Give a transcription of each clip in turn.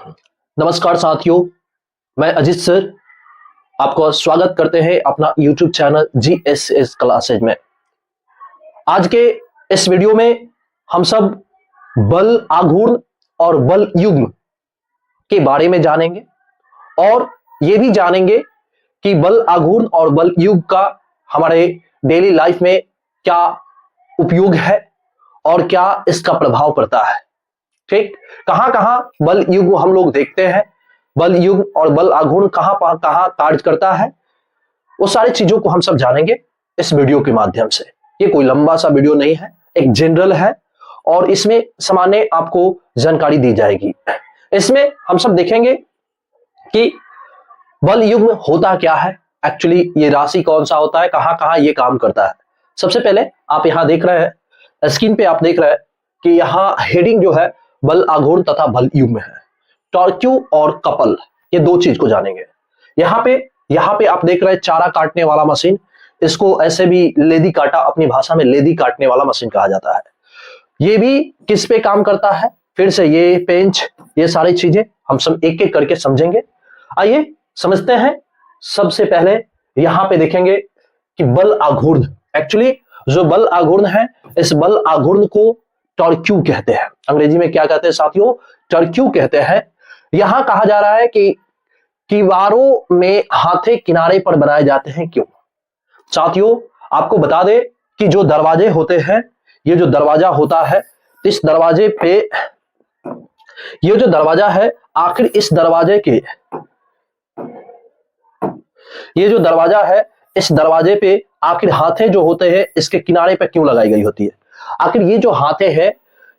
नमस्कार साथियों, मैं अजीत सर आपका स्वागत करते हैं अपना YouTube चैनल GSS क्लासेज में। आज के इस वीडियो में हम सब बल आघूर्ण और बल युग्म के बारे में जानेंगे और ये भी जानेंगे कि बल आघूर्ण और बल युग्म का हमारे डेली लाइफ में क्या उपयोग है और क्या इसका प्रभाव पड़ता है। ठीक, कहां बल युग्म हम लोग देखते हैं, बल युग्म और बल आघूर्ण कहां कार्य करता है, वो सारी चीजों को हम सब जानेंगे इस वीडियो के माध्यम से। ये कोई लंबा सा वीडियो नहीं है, एक जनरल है और इसमें सामान्य आपको जानकारी दी जाएगी। इसमें हम सब देखेंगे कि बल युग्म होता क्या है, एक्चुअली ये राशि कौन सा होता है, कहां ये काम करता है। सबसे पहले आप यहां देख रहे हैं, स्क्रीन पे आप देख रहे हैं कि यहां हेडिंग जो है बल आघूर्ण तथा बल युग्म है। टॉर्क्यू और कपल, ये दो चीज को जानेंगे। यहाँ पे आप देख रहे हैं चारा काटने वाला मशीन, इसको ऐसे भी लेदी काटा, अपनी भाषा में लेदी काटने वाला मशीन कहा जाता है। ये भी किस पे काम करता है, फिर से ये पेंच, ये सारी चीजें हम सब एक एक करके समझेंगे। आइए समझते हैं। सबसे पहले यहाँ पे देखेंगे कि बल आघूर्ण, एक्चुअली जो बल आघूर्ण है, इस बल आघूर्ण को टॉर्क्यू कहते हैं। अंग्रेजी में क्या कहते हैं साथियों, टॉर्क्यू कहते हैं। यहां कहा जा रहा है कि किवारों में हाथे किनारे पर बनाए जाते हैं। क्यों साथियों, आपको बता दे कि जो दरवाजे होते हैं, ये जो दरवाजा होता है, इस दरवाजे पे, ये जो दरवाजा है, आखिर इस दरवाजे के, ये जो दरवाजा है, इस दरवाजे पे आखिर हाथे जो होते हैं इसके किनारे पे क्यों लगाई गई होती है। आखिर ये जो हाथे हैं,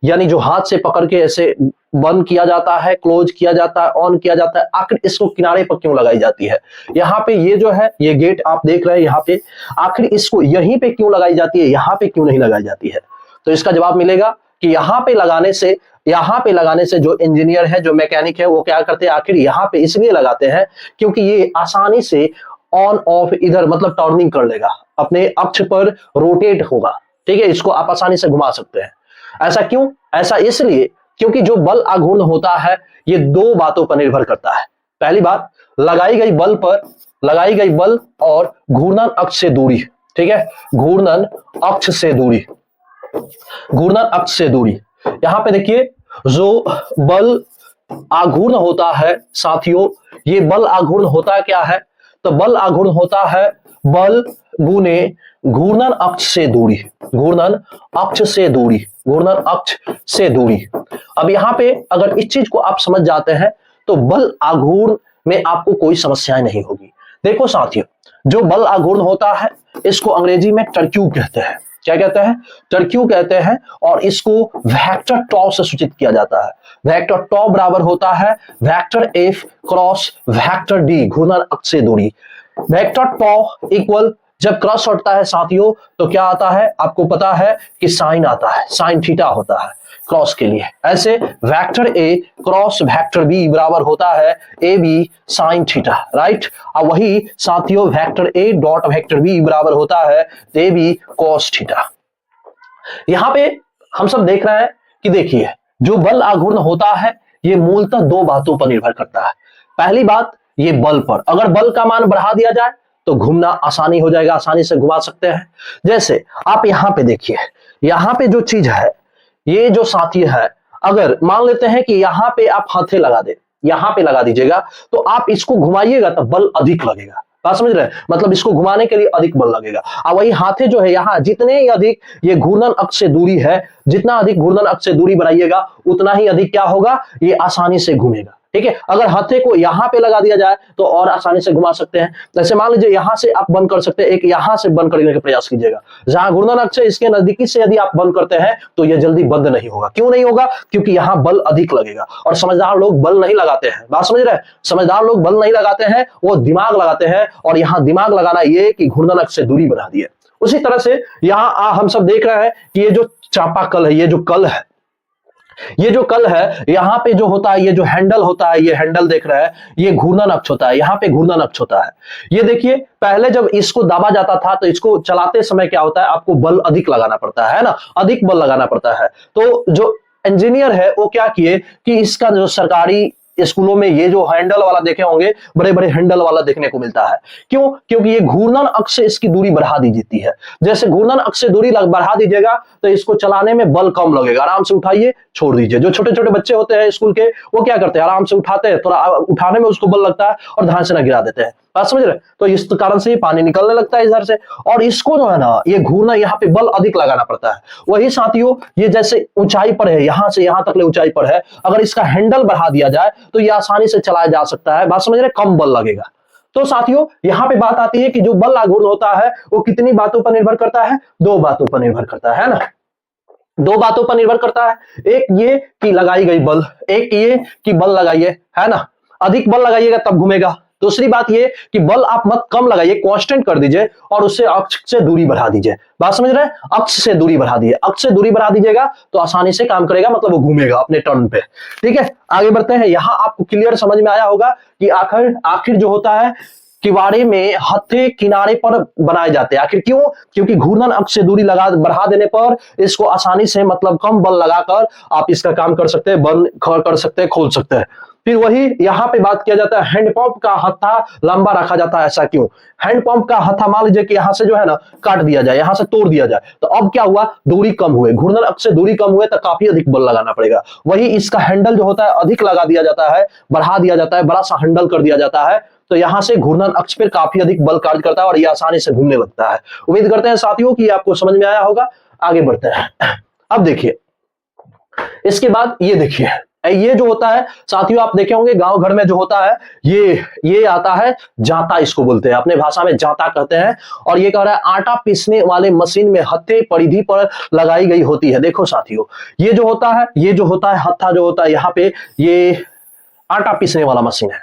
यानी जो हाथ से पकड़ के ऐसे बंद किया जाता है, क्लोज किया जाता है, ऑन किया जाता है, आखिर इसको किनारे पर क्यों लगाई जाती है। यहाँ पे ये जो है, ये गेट आप देख रहे हैं यहाँ पे, आखिर इसको यहीं पे क्यों लगाई जाती है, यहाँ पे क्यों नहीं लगाई जाती है। तो इसका जवाब मिलेगा कि यहाँ पे लगाने से जो इंजीनियर है, जो मैकेनिक है, वो क्या करते हैं, आखिर यहाँ पे इसलिए लगाते हैं क्योंकि ये आसानी से ऑन ऑफ इधर मतलब टर्निंग कर लेगा, अपने अक्ष पर रोटेट होगा। ठीक है, इसको आप आसानी से घुमा सकते हैं। ऐसा क्यों, ऐसा इसलिए क्योंकि जो बल आघूर्ण होता है ये दो बातों पर निर्भर करता है। पहली बात, लगाई गई बल और घूर्णन अक्ष से दूरी। ठीक है, घूर्णन अक्ष से दूरी। यहां पे देखिए, जो बल आघूर्ण होता है साथियों, ये बल आघूर्ण होता क्या है, तो बल आघूर्ण होता है बल गुने घूर्णन अक्ष से दूरी। अब यहाँ पे अगर इस चीज को आप समझ जाते हैं तो बल आघूर्ण में आपको कोई समस्याएं नहीं होगी। देखो साथियों, जो बल आघूर्ण होता है इसको अंग्रेजी में टॉर्क्यू कहते हैं। क्या कहते हैं, टॉर्क्यू कहते हैं। और इसको वेक्टर टॉ से सूचित किया जाता है। वेक्टर टॉ बराबर होता है vector F cross vector D, घूर्णन अक्ष से दूरी। वेक्टर टॉ इक्वल, जब क्रॉस हटता है साथियों तो क्या आता है, आपको पता है कि साइन आता है, साइन थीटा होता है क्रॉस के लिए। ऐसे vector A cross vector B बराबर होता है AB साइन थीटा, राइट। और वही साथियों vector A dot vector B बराबर होता है AB कॉस थीटा। यहां पे हम सब देख रहे हैं कि देखिए, जो बल आघूर्ण होता है ये मूलतः दो बातों पर निर्भर करता है। पहली बात, ये बल पर, अगर बल का मान बढ़ा दिया जाए तो घूमना आसानी हो जाएगा, आसानी से घुमा सकते हैं। जैसे आप यहाँ पे देखिए, यहाँ पे जो चीज है, ये जो साथी है, अगर मान लेते हैं कि यहाँ पे आप हाथे लगा दे, यहाँ पे लगा दीजिएगा, तो आप इसको घुमाइएगा तो बल अधिक लगेगा। बात समझ रहे हैं, मतलब इसको घुमाने के लिए अधिक बल लगेगा। और वही हाथे जो है, यहाँ जितने ही अधिक ये घूर्णन अक्ष से दूरी है, जितना अधिक घूर्णन अक्ष से दूरी बनाइएगा उतना ही अधिक क्या होगा, ये आसानी से घूमेगा। ठीक है, अगर हाथे को यहाँ पे लगा दिया जाए तो और आसानी से घुमा सकते हैं। जैसे मान लीजिए यहाँ से आप बंद कर सकते हैं, एक यहाँ से बंद करने का प्रयास कीजिएगा। जहां घूर्णन अक्ष है इसके नजदीकी से यदि आप बंद करते हैं तो यह जल्दी बंद नहीं होगा। क्यों नहीं होगा, क्योंकि यहाँ बल अधिक लगेगा। और समझदार लोग बल नहीं लगाते हैं, बात समझ रहे हैं, समझदार लोग बल नहीं लगाते हैं, वो दिमाग लगाते हैं। और यहाँ दिमाग लगाना ये कि घूर्णन अक्ष से दूरी बना दी है। उसी तरह से यहाँ हम सब देख रहे हैं कि ये जो चापाकल है, ये जो कल है, ये जो कल है, यहाँ पे जो होता है, ये जो हैंडल होता है, ये हैंडल देख रहा है, ये घूर्णन अक्ष होता है, यहाँ पे घूर्णन अक्ष होता है। ये देखिए, पहले जब इसको दाबा जाता था तो इसको चलाते समय क्या होता है, आपको बल अधिक लगाना पड़ता है ना, अधिक बल लगाना पड़ता है। तो जो इंजीनियर है वो क्या किए कि इसका जो सरकारी स्कूलों में ये जो हैंडल वाला देखे होंगे, बड़े बड़े हैंडल वाला देखने को मिलता है। क्यों? क्योंकि ये घूर्णन अक्ष से इसकी दूरी बढ़ा दी जाती है। जैसे घूर्णन अक्ष से दूरी बढ़ा दीजिएगा तो इसको चलाने में बल कम लगेगा। आराम से उठाइए, छोड़ दीजिए। जो छोटे छोटे बच्चे होते हैं स्कूल के, वो क्या करते हैं, आराम से उठाते हैं, थोड़ा उठाने में उसको बल लगता है और ध्यान से ना गिरा देते हैं। बात समझ रहे? तो इस कारण से पानी निकलने लगता है इधर से, और इसको जो है ना, ये घूरना, यहाँ पे बल अधिक लगाना पड़ता है। वही साथियों, ये जैसे ऊंचाई पर है, यहां से यहां तक ले ऊंचाई पर है, अगर इसका हैंडल बढ़ा दिया जाए तो ये आसानी से चलाया जा सकता है। बात समझ रहे? कम बल लगेगा। तो साथियों, यहां पे बात आती है कि जो बल आघूर्ण होता है वो कितनी बातों पर निर्भर करता है? दो बातों पर निर्भर करता है ना। दो बातों पर निर्भर करता है। एक ये कि लगाई गई बल, एक ये कि बल लगाइए, है ना, अधिक बल लगाइएगा तब घूमेगा। दूसरी बात ये कि बल आप मत कम लगाइए, कांस्टेंट कर दीजिए और उससे अक्ष से दूरी बढ़ा दीजिए। बात समझ रहे हैं? अक्ष से दूरी बढ़ा दीजिए, अक्ष से दूरी बढ़ा दीजिएगा तो आसानी से काम करेगा, मतलब वो घूमेगा अपने टर्न पे। ठीक है, आगे बढ़ते हैं। यहां आपको क्लियर समझ में आया होगा कि आखिर जो होता है, किवाड़े में हत्थे किनारे पर बनाए जाते हैं। आखिर क्यों? क्योंकि घूर्णन अक्ष से दूरी बढ़ा देने पर इसको आसानी से, मतलब कम बल लगाकर आप इसका काम कर सकते हैं, बंद कर सकते हैं, खोल सकते हैं। फिर वही यहाँ पे बात किया जाता है, हैंडपंप का हत्था लंबा रखा जाता है। ऐसा क्यों? हैंडपंप का हत्था मान लीजिए कि यहाँ से जो है ना काट दिया जाए, यहाँ से तोड़ दिया जाए, तो अब क्या हुआ, दूरी कम हुए, घूर्णन अक्ष से दूरी कम हुए तो काफी अधिक बल लगाना पड़ेगा। वही इसका हैंडल जो होता है अधिक लगा दिया जाता है, बढ़ा दिया जाता है, बड़ा सा हैंडल कर दिया जाता है, तो यहां से घूर्णन अक्ष पर काफी अधिक बल कार्य करता है और ये आसानी से घूमने लगता है। उम्मीद करते हैं साथियों कि आपको समझ में आया होगा। आगे बढ़ते हैं। अब देखिए, इसके बाद ये देखिए, ये जो होता है साथियों, आप देखे होंगे गांव घर में जो होता है, ये आता है जांता, इसको बोलते हैं, अपने भाषा में जांता कहते हैं। और ये कह रहा है आटा पीसने वाले मशीन में हत्थे परिधि पर लगाई गई होती है। देखो साथियों, ये जो होता है, ये जो होता है हत्था जो होता है, यहाँ पे ये आटा पीसने वाला मशीन है।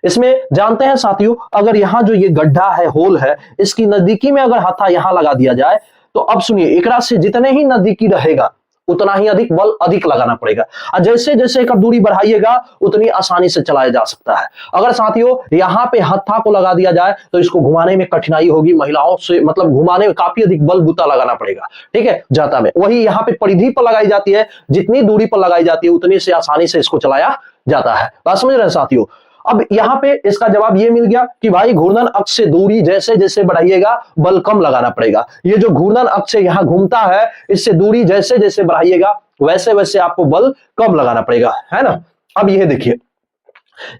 इसमें जानते हैं साथियों, अगर यहाँ जो ये गड्ढा है, होल है, इसकी नजदीकी में अगर हत्था यहाँ लगा दिया जाए तो अब सुनिए, एकरा से जितने ही नजदीकी रहेगा उतना ही अधिक बल अधिक लगाना पड़ेगा, और जैसे जैसे एक दूरी बढ़ाइएगा उतनी आसानी से चलाया जा सकता है। अगर साथियों यहाँ पे हत्था को लगा दिया जाए तो इसको घुमाने में कठिनाई होगी, महिलाओं से, मतलब घुमाने में काफी अधिक बल बूता लगाना पड़ेगा। ठीक है, जाता में वही यहाँ पे परिधि पर लगाई जाती है, जितनी दूरी पर लगाई जाती है उतनी से आसानी से इसको चलाया जाता है। बात समझ रहे हैं साथियों? अब यहाँ पे इसका जवाब ये मिल गया कि भाई घूर्णन अक्ष से दूरी जैसे जैसे बढ़ाइएगा बल कम लगाना पड़ेगा। ये जो घूर्णन अक्ष से यहाँ घूमता है, इससे दूरी जैसे जैसे बढ़ाइएगा वैसे वैसे आपको बल कम लगाना पड़ेगा, है ना। अब ये देखिए,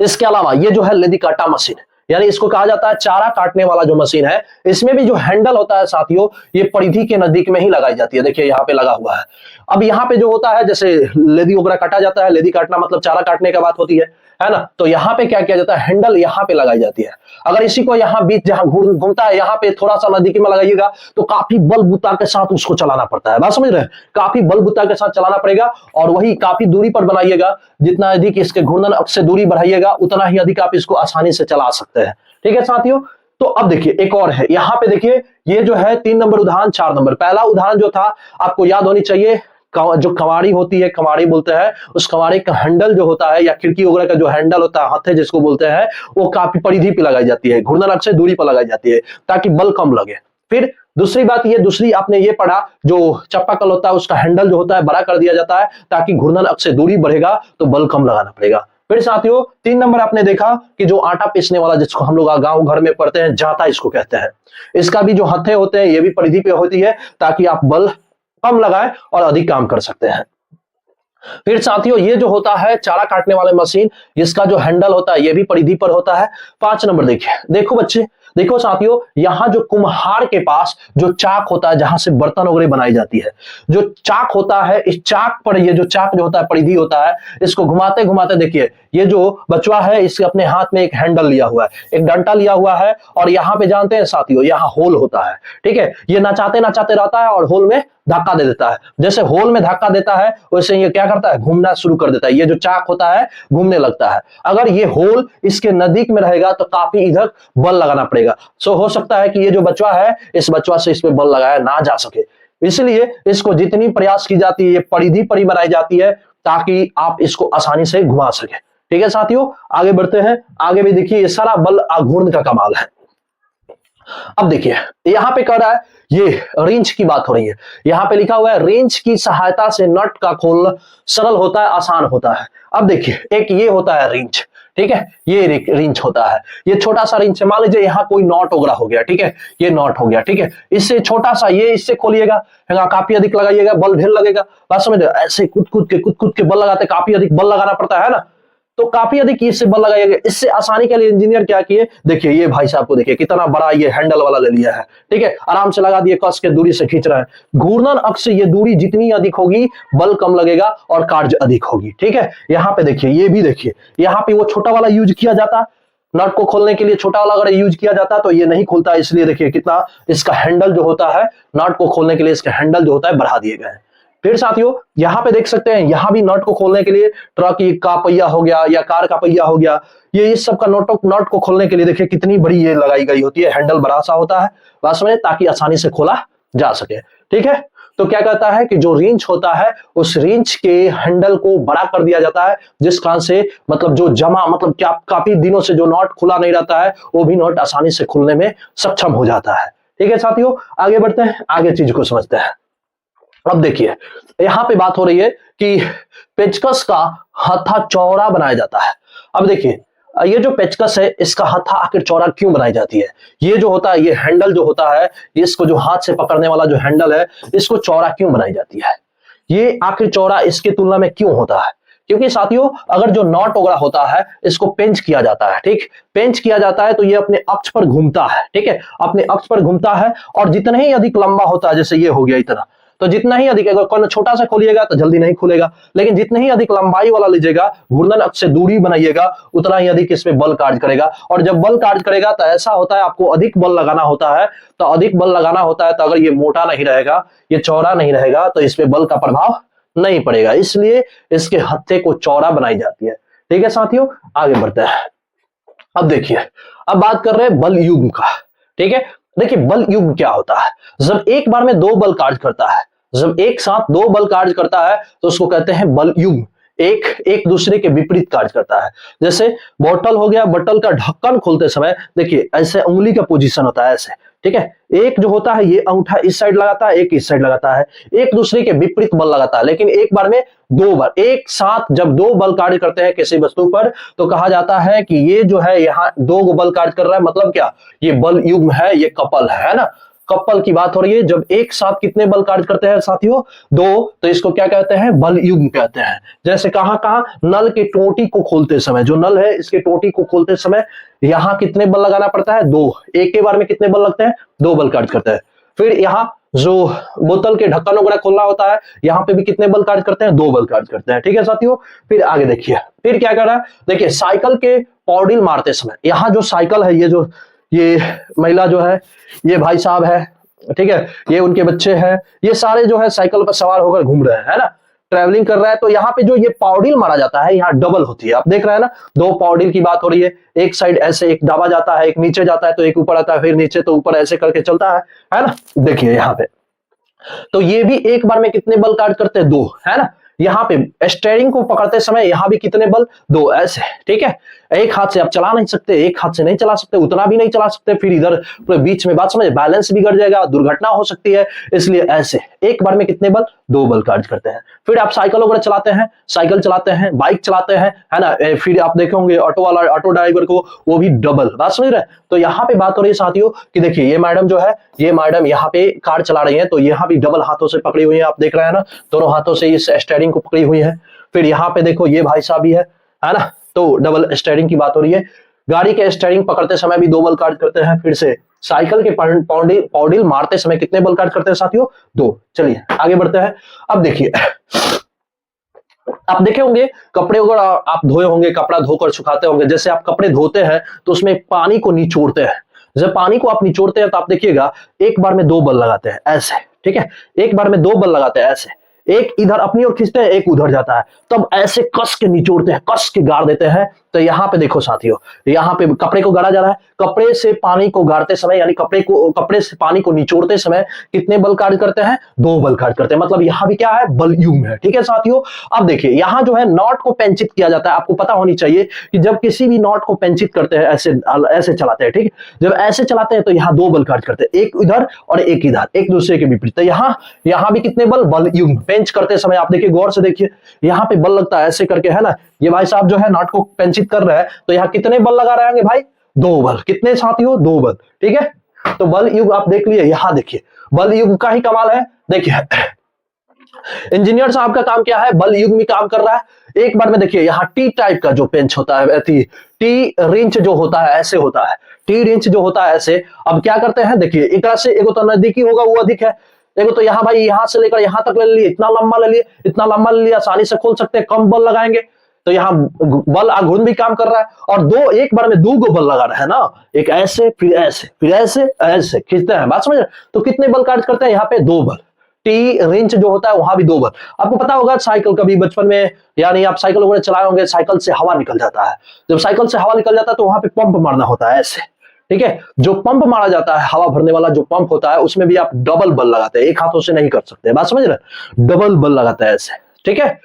इसके अलावा ये जो है लेदी काटा मशीन, यानी इसको कहा जाता है चारा काटने वाला जो मशीन है, इसमें भी जो हैंडल होता है साथियों, ये परिधि के नजदीक में ही लगाई जाती है। देखिए यहाँ पे लगा हुआ है। अब यहाँ पे जो होता है, जैसे लेदी वगैरह काटा जाता है, लेदी काटना मतलब चारा काटने का बात होती है ना। तो यहाँ पे क्या किया जाता है, हैंडल यहाँ पे लगाई जाती है। अगर इसी को यहाँ बीच जहां घूमता है, यहाँ पे थोड़ा सा नजदीकी में लगाइएगा तो काफी बल बुता के साथ उसको चलाना पड़ता है। बात समझ रहे हैं? काफी बल बुता के साथ चलाना पड़ेगा, और वही काफी दूरी पर बनाइएगा। जितना अधिक इसके घूर्णन अक्ष से दूरी बढ़ाइएगा उतना ही अधिक आप इसको आसानी से चला सकते हैं। ठीक है साथियों, तो अब देखिए एक और है, यहाँ पे देखिए, ये जो है 3 नंबर उदाहरण, 4 नंबर। पहला उदाहरण जो था आपको याद होनी चाहिए, जो कवाड़ी होती है, कवाड़ी बोलते हैं, उस कवाड़ी का हैंडल जो होता है, या खिड़की वगैरह का जो हैंडल होता है, हत्थे जिसको बोलते हैं, वो काफी परिधि पे लगाई जाती है, घूर्णन अक्ष से दूरी पर लगाई जाती है ताकि बल कम लगे। फिर दूसरी बात ये, दूसरी आपने ये पढ़ा, जो चप्पाकल होता है उसका हैंडल जो होता है बड़ा कर दिया जाता है ताकि घूर्णन अक्ष से दूरी बढ़ेगा तो बल कम लगाना पड़ेगा। फिर साथियों 3 नंबर आपने देखा कि जो आटा पीसने वाला, जिसको हम लोग गांव घर में पढ़ते हैं, जाता इसको कहते हैं, इसका भी जो हत्थे होते हैं ये भी परिधि पे होती है ताकि आप बल कम लगाएं और अधिक काम कर सकते हैं। फिर साथियों ये जो होता है चारा काटने वाले मशीन, इसका जो हैंडल होता है ये भी परिधि पर होता है। 5 नंबर देखिए, देखो बच्चे, देखो साथियों, यहाँ जो कुम्हार के पास जो चाक होता है, जहां से बर्तन वगैरह बनाई जाती है, जो चाक होता है, इस चाक पर, ये जो चाक जो होता है परिधि होता है, इसको घुमाते घुमाते देखिए, ये जो बचवा है इसके अपने हाथ में एक हैंडल लिया हुआ है, एक डंटा लिया हुआ है, और यहाँ पे जानते हैं साथियों यहाँ होल होता है। ठीक है, ये नचाते नचाते रहता है और होल में धक्का दे देता है। जैसे होल में धक्का देता है वैसे ये क्या करता है, घूमना शुरू कर देता है। ये जो चाक होता है घूमने लगता है। अगर ये होल इसके नजदीक में रहेगा तो काफी इधर बल लगाना पड़ेगा। सो हो सकता है कि ये जो बचवा है, इस बचवा से इस पे बल लगाया ना जा सके, इसलिए इसको जितनी प्रयास की जाती है, ये परिधि पर ही बनाई जाती है ताकि आप इसको आसानी से घुमा सके। ठीक है साथियों, आगे बढ़ते हैं। आगे भी देखिए, ये सारा बल आघूर्ण का कमाल है। अब देखिए यहां पे कह रहा है, ये रेंच की बात हो रही है। यहां पे लिखा हुआ है रेंच की सहायता से नट का खोलना सरल होता है, आसान होता है। अब देखिए, एक ये होता है रेंच, ठीक है, ये रिंच होता है, ये छोटा सा रिंच है। मान लीजिए यहाँ कोई नॉट वगैरह हो गया, ठीक है, ये नॉट हो गया, ठीक है, इससे छोटा सा ये इससे खोलिएगा, काफी अधिक लगाइएगा, बल ढेर लगेगा। बात समझ, ऐसे कूद के बल लगाते, काफी अधिक बल लगाना पड़ता है ना, तो काफी अधिक इससे बल लगाइएगा। इससे आसानी के लिए इंजीनियर क्या किए, देखिए ये भाई साहब को देखिए कितना बड़ा ये हैंडल वाला ले लिया है, ठीक है, आराम से लगा दिए, कस के दूरी से खींच रहे हैं। घूर्णन अक्ष से ये दूरी जितनी अधिक होगी बल कम लगेगा और कार्य अधिक होगी, ठीक है। यहाँ पे देखिए, ये भी देखिए, यहाँ पे वो छोटा वाला यूज किया जाता, नट को खोलने के लिए छोटा वाला अगर यूज किया जाता तो ये नहीं खुलता, इसलिए देखिए कितना इसका हैंडल जो होता है, नट को खोलने के लिए इसका हैंडल जो होता है बढ़ा दिए गए हैं। फिर साथियों यहाँ पे देख सकते हैं, यहाँ भी नट को खोलने के लिए ट्रक का पहिया हो गया या कार का पहिया हो गया, ये इस सब का नट को खोलने के लिए देखिए कितनी बड़ी ये लगाई गई होती है, हैंडल बड़ा सा होता है वास्तव में, ताकि आसानी से खोला जा सके, ठीक है। तो क्या कहता है कि जो रिंच होता है उस रिंच के हैंडल को बड़ा कर दिया जाता है, जिस कारण से मतलब जो जमा मतलब क्या काफी दिनों से जो नट खुला नहीं रहता है वो भी नट आसानी से खुलने में सक्षम हो जाता है, ठीक है साथियों। आगे बढ़ते हैं, आगे चीज को समझते हैं। अब देखिए यहां पे बात हो रही है कि पेचकस का हत्था चौड़ा बनाया जाता है। अब देखिए ये जो पेचकस है इसका हत्था आखिर चौड़ा क्यों बनाई जाती है, ये जो होता है, ये हैंडल जो होता है, इसको जो हाथ से पकड़ने वाला जो हैंडल है इसको चौड़ा क्यों बनाई जाती है, ये आखिर चौड़ा इसके तुलना में क्यों होता है? क्योंकि साथियों अगर जो नॉट वगैरह होता है इसको पेंच किया जाता है, ठीक, पेंच किया जाता है तो ये अपने अक्ष पर घूमता है, ठीक है, अपने अक्ष पर घूमता है, और जितना ही अधिक लंबा होता है, जैसे ये हो गया इतना, तो जितना ही अधिक, अगर कौन छोटा सा खोलिएगा तो जल्दी नहीं खुलेगा, लेकिन जितने ही अधिक लंबाई वाला लीजिएगा, घूर्णन अक्ष से दूरी बनाइएगा, उतना ही अधिक इसमें बल कार्य करेगा। और जब बल कार्य करेगा तो ऐसा होता है, आपको अधिक बल लगाना होता है, तो अधिक बल लगाना होता है, तो अगर ये मोटा नहीं रहेगा, ये चौड़ा नहीं रहेगा, तो इसमें बल का प्रभाव नहीं पड़ेगा, इसलिए इसके हत्थे को चौड़ा बनाई जाती है, ठीक है साथियों। आगे बढ़ते हैं। अब देखिए, अब बात कर रहे हैं बल युग्म का, ठीक है। देखिए बल युग्म क्या होता है, जब एक बार में दो बल कार्य करता है, जब एक साथ दो बल कार्य करता है तो उसको कहते हैं बल युग्म, एक दूसरे के विपरीत कार्य करता है। जैसे बोतल हो गया, बोतल का ढक्कन खोलते समय देखिए ऐसे उंगली का पोजीशन होता है ऐसे, ठीक है, एक जो होता है ये अंगूठा इस साइड लगाता है, एक इस साइड लगाता है, एक दूसरे के विपरीत बल लगाता है, लेकिन एक बार में दो बार, एक साथ जब दो बल कार्य करते हैं किसी वस्तु पर तो कहा जाता है कि ये जो है यहाँ दो बल कार्य कर रहा है, मतलब क्या, ये बल युग्म है, ये कपल है ना, कपल की बात हो रही है। जब एक साथ कितने बल कार्य करते हैं साथियों, दो, तो इसको क्या कहते हैं, बल युग्म कहते हैं। जैसे कहां कहां, नल के टोटी को खोलते समय, जो नल है इसके टोटी को खोलते समय यहां कितने बल लगाना पड़ता है, दो, एक के बार में कितने बल लगते हैं, दो बल कार्य करते हैं। फिर यहाँ जो बोतल के ढक्कन वगैरह खोलना होता है, यहाँ पे भी कितने बल कार्य करते हैं, दो बल कार्य करते हैं, ठीक है साथियों। फिर आगे देखिए, फिर क्या कर रहा है, देखिए साइकिल के पौड़िल मारते समय, यहाँ जो साइकिल है, ये महिला जो है, ये भाई साहब है, ठीक है, ये उनके बच्चे हैं, ये सारे जो है साइकिल पर सवार होकर घूम रहे हैं, है ना, ट्रैवलिंग कर रहा है। तो यहाँ पे जो ये पाउडिल मारा जाता है, यहाँ डबल होती है, आप देख रहे हैं ना, दो पाउडिल की बात हो रही है, एक साइड ऐसे एक दाबा जाता है, एक नीचे जाता है, तो एक ऊपर आता है, फिर नीचे, तो ऊपर ऐसे करके चलता है ना, देखिए यहाँ पे, तो ये भी एक बार में कितने बल कार्य करते हैं, दो, है ना। यहाँ पे स्टीयरिंग को पकड़ते समय यहाँ भी कितने बल, दो, ऐसे, ठीक है, एक हाथ से आप चला नहीं सकते, एक हाथ से नहीं चला सकते, उतना भी नहीं चला सकते, फिर इधर पूरे बीच में, बात समझे, बैलेंस बिगड़ जाएगा, दुर्घटना हो सकती है, इसलिए ऐसे एक बार में कितने बल, दो बल कार्य करते हैं। फिर आप साइकिल वगैरह चलाते हैं, साइकिल चलाते हैं, बाइक चलाते हैं, है ना, फिर आप देखेंगे ऑटो वाला, ऑटो ड्राइवर को, वो भी डबल, बात समझ रहे हैं। तो यहाँ पे बात हो रही है साथियों कि देखिए ये मैडम जो है, ये मैडम यहाँ पे कार चला रही है, तो यहाँ भी डबल हाथों से पकड़ी हुई है, आप देख रहे हैं ना, दोनों हाथों से इस स्टीयरिंग को पकड़ी हुई है। फिर यहाँ पे देखो ये भाई साहब भी है ना, तो डबल स्टीयरिंग की बात हो रही है। गाड़ी के स्टीयरिंग पकड़ते समय भी दो बल कार्य करते हैं। फिर से साइकिल के पौडिल मारते समय कितने बल कार्य करते हैं साथियों, दो। चलिए आगे बढ़ते हैं। अब देखिए, आप देखे होंगे कपड़े वगैरह आप धोए होंगे, कपड़ा धोकर सुखाते होंगे, जैसे आप कपड़े धोते हैं तो उसमें पानी को निचोड़ते हैं, जब पानी को आप निचोड़ते हैं तो आप देखिएगा एक बार में दो बल लगाते हैं ऐसे, ठीक है, एक बार में दो बल लगाते हैं ऐसे, एक इधर अपनी ओर खींचते हैं, एक उधर जाता है, तब ऐसे कस के निचोड़ते हैं, कस के गाड़ देते हैं। तो यहाँ पे देखो साथियों, यहाँ पे कपड़े को गाड़ा जा रहा है, कपड़े से पानी को गाड़ते समय, यानी कपड़े से पानी को निचोड़ते समय कितने बल कार्य करते हैं, दो बल कार्य करते हैं, मतलब यहाँ भी क्या है, बल युग्म है, ठीक है साथियों। अब देखिए यहाँ जो है नॉट को पेंचित किया जाता है, आपको पता होनी चाहिए कि जब किसी भी नॉट को पेंचित करते हैं, ऐसे चलाते हैं, ठीक है, जब ऐसे चलाते हैं तो यहाँ दो बल कार्य करते हैं, एक इधर और एक इधर, एक दूसरे के विपरीत। तो यहाँ भी कितने बल युग्म, पेंच करते समय आप देखिए, गौर से देखिए, यहाँ पे बल लगता है ऐसे करके, है ना, ये भाई साहब जो है नॉट को पेंचित आकर्षित कर रहा है तो यहाँ कितने बल लगा रहेंगे भाई? 2 बल। कितने साथियों? 2 बल। ठीक है, तो बल युग आप देख लिए। यहां देखिए बल युग का ही कमाल है। देखिए इंजीनियर साहब का काम क्या है? बल युग में काम कर रहा है। एक बार में देखिए यहाँ टी टाइप का जो पेंच होता है, टी रिंच जो होता है ऐसे होता है, टी रिंच जो होता है ऐसे। अब क्या करते हैं देखिए, एक से एगो तो नजदीकी होगा वो अधिक है, एगो तो यहाँ भाई यहाँ से लेकर यहाँ तक ले लिए, इतना लंबा ले लिए, इतना लंबा ले लिया, आसानी से खोल सकते हैं, कम बल लगाएंगे तो यहाँ बल आघूर्ण भी काम कर रहा है। और दो एक बार में 2 गो बल लगा रहा है ना, एक ऐसे फिर ऐसे फिर ऐसे ऐसे खींचते हैं, बात समझ रहे? तो कितने बल कार्य करते हैं यहाँ पे? 2 बल। टी रिंच जो होता है वहां भी 2 बल। आपको पता होगा साइकिल कभी बचपन में, यानी आप साइकिल वगैरह चलाए होंगे, साइकिल से हवा निकल जाता है। जब साइकिल से हवा निकल जाता है तो वहां पे पंप मारना होता है ऐसे। ठीक है, जो पंप मारा जाता है, हवा भरने वाला जो पंप होता है, उसमें भी आप डबल बल लगाते हैं, एक हाथों से नहीं कर सकते, बात समझ रहे? डबल बल लगाता है ऐसे। ठीक है,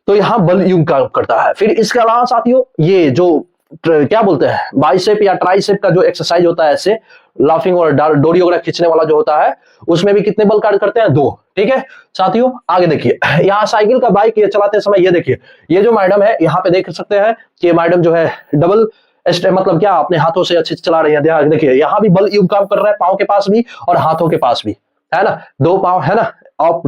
तो यहां बल यूं काम करता है। फिर इसके अलावा साथियों ये जो क्या बोलते हैं बाइसेप या ट्राइसेप का जो एक्सरसाइज होता है ऐसे लाफिंग और डोरी वगैरह खींचने वाला जो होता है, उसमें भी कितने बल कार्य करते हैं? 2। ठीक है साथियों, आगे देखिए यहाँ साइकिल का बाइक ये चलाते समय ये देखिए, ये जो मैडम है यहाँ पे देख सकते हैं कि मैडम जो है डबल मतलब क्या अपने हाथों से अच्छे से चला रही है। ध्यान देखिए यहाँ भी बल युग काम कर रहा है, पाँव के पास भी और हाथों के पास भी, है ना? 2 पाँव है ना, अप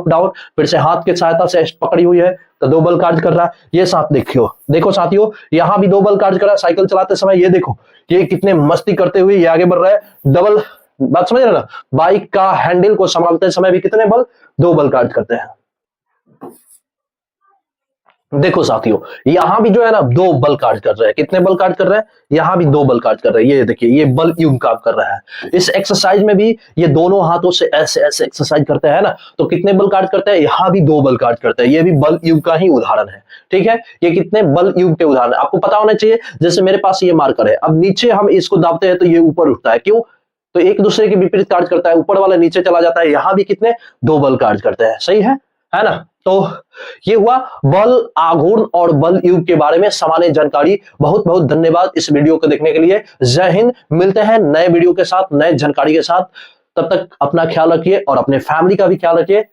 डाउन, फिर से हाथ की सहायता से पकड़ी हुई है तो 2 बल कार्य कर रहा है। ये साथ देखो साथियों यहाँ भी 2 बल कार्य कर रहा है साइकिल चलाते समय। ये देखो ये कितने मस्ती करते हुए ये आगे बढ़ रहा है, डबल, बात समझ रहे ना? बाइक का हैंडल को संभालते समय भी कितने बल? 2 बल कार्य करते हैं। देखो साथियों यहां भी जो है ना 2 बल कार्य कर रहे हैं। कितने बल कार्य कर रहे हैं? यहां भी 2 बल कार्य कर रहे हैं। ये देखिए ये बल युग काम कर रहा है। इस एक्सरसाइज में भी ये दोनों हाथों से ऐसे ऐसे एक्सरसाइज करते हैं ना, तो कितने बल कार्य करते हैं? यहां भी 2 बल कार्य करते हैं। ये भी बल युग का ही उदाहरण है। ठीक है, ये कितने बल युग के उदाहरण है आपको पता होना चाहिए। जैसे मेरे पास ये मार्कर है, अब नीचे हम इसको दाबते हैं तो ये ऊपर उठता है, क्यों? तो एक दूसरे के विपरीत कार्य करता है, ऊपर वाला नीचे चला जाता है। यहां भी कितने? 2 बल कार्य करते हैं। सही है ना? तो ये हुआ बल आघूर्ण और बल युग के बारे में सामान्य जानकारी। बहुत बहुत धन्यवाद इस वीडियो को देखने के लिए। जय हिंद। मिलते हैं नए वीडियो के साथ, नए जानकारी के साथ। तब तक अपना ख्याल रखिए और अपने फैमिली का भी ख्याल रखिए।